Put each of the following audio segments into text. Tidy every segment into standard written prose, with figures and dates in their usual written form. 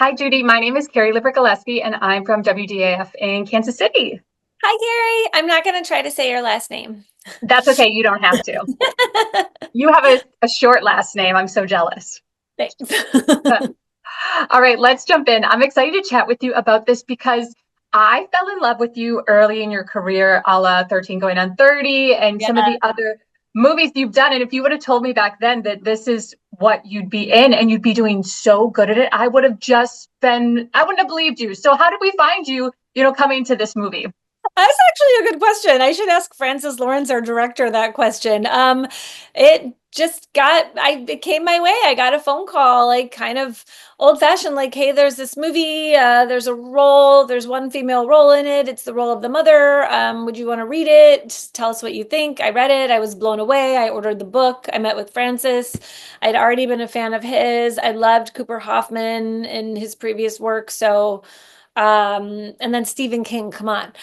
Hi, Judy. My name is Carrie Lippert Gillaspie, and I'm from WDAF in Kansas City. Hi, Gary. I'm not going to try to say your last name. That's okay. You don't have to. You have a short last name. I'm so jealous. Thanks. All right, let's jump in. I'm excited to chat with you about this because I fell in love with you early in your career, a la 13 going on 30, and some of Yeah. the other movies you've done. And if you would have told me back then that this is what you'd be in and you'd be doing so good at it, I wouldn't have believed you. So how did we find you, coming to this movie? That's actually a good question. I should ask Francis Lawrence, our director, that question. It came my way. I got a phone call, like kind of old fashioned, like, hey, there's this movie, there's a role, there's one female role in it. It's the role of the mother. Would you want to read it? Just tell us what you think. I read it. I was blown away. I ordered the book. I met with Francis. I'd already been a fan of his. I loved Cooper Hoffman in his previous work. And then Stephen King, come on.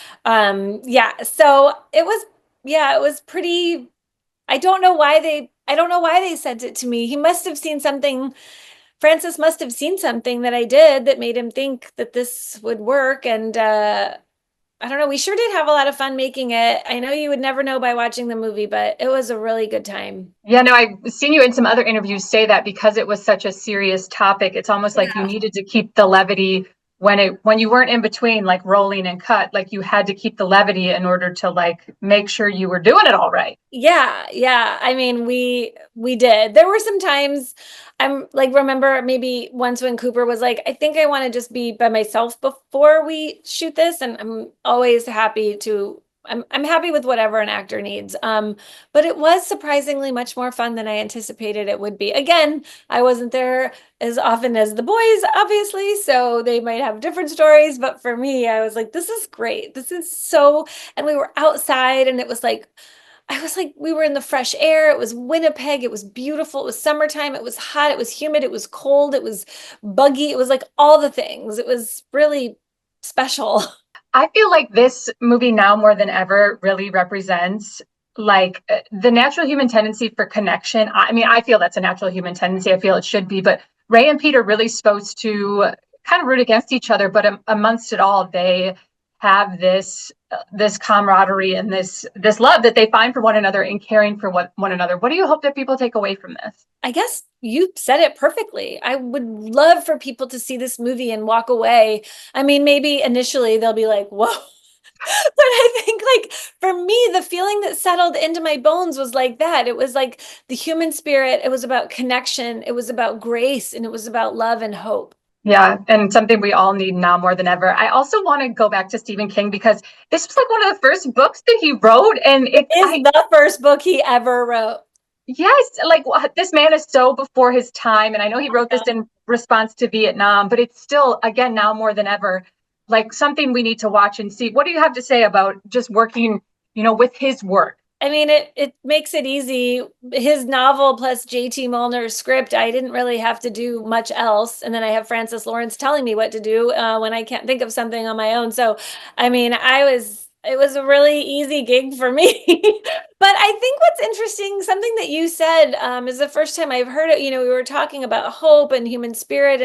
Yeah, so it was pretty, I don't know why they sent it to me. He must have seen something, Francis must have seen something that I did that made him think that this would work. And I don't know, we sure did have a lot of fun making it. I know you would never know by watching the movie, but it was a really good time. Yeah, no, I've seen you in some other interviews say that because it was such a serious topic, it's almost like you Yeah. needed to keep the levity when you weren't in between like rolling and cut, like you had to keep the levity in order to like make sure you were doing it all right. Yeah, yeah. I mean, we did. There were some times I'm like remember maybe once when Cooper was like, I think I want to just be by myself before we shoot this, and I'm always happy to I'm happy with whatever an actor needs. But it was surprisingly much more fun than I anticipated it would be. Again, I wasn't there as often as the boys, obviously, so they might have different stories, but for me, I was like, this is great. This is so, and we were outside and it was like I was like, we were in the fresh air. It was Winnipeg. It was beautiful. It was summertime. It was hot. It was humid. It was cold. It was buggy. It was like all the things. It was really special. I feel like this movie now more than ever really represents like the natural human tendency for connection. I mean, I feel that's a natural human tendency. I feel it should be, but Ray and Peter really supposed to kind of root against each other, but amongst it all, they have this camaraderie and this love that they find for one another and caring for one another. What do you hope that people take away from this? I guess you said it perfectly. I would love for people to see this movie and walk away. I mean, maybe initially they'll be like, whoa. But I think, like, for me, the feeling that settled into my bones was like that. It was like the human spirit. It was about connection. It was about grace, and it was about love and hope. Yeah, and something we all need now more than ever. I also want to go back to Stephen King because this was like one of the first books that he wrote, and It is the first book he ever wrote. yes, like this man is so before his time, and I know he wrote this Yeah. in response to Vietnam, but it's still, again, now more than ever, like something we need to watch and see. What do you have to say about just working, with his work? I mean, it makes it easy. His novel plus JT Mulner's script, I didn't really have to do much else. And then I have Francis Lawrence telling me what to do when I can't think of something on my own. So, I mean, it was a really easy gig for me. But I think what's interesting, something that you said is the first time I've heard it. You know, we were talking about hope and human spirit,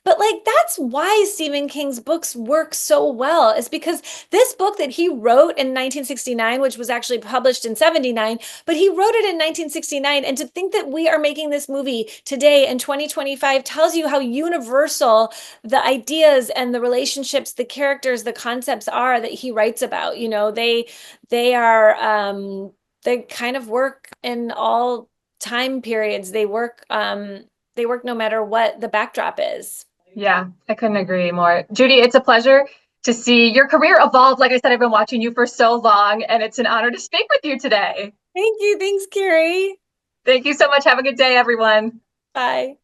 but like that's why Stephen King's books work so well, is because this book that he wrote in 1969, which was actually published in 79, but he wrote it in 1969. And to think that we are making this movie today in 2025 tells you how universal the ideas and the relationships, the characters, the concepts are that he writes about. You know, they are they kind of work in all time periods. They work no matter what the backdrop is. Yeah, I couldn't agree more. Judy, it's a pleasure to see your career evolve. Like I said, I've been watching you for so long, and it's an honor to speak with you today. Thank you. Thanks, Carrie. Thank you so much. Have a good day, everyone. Bye.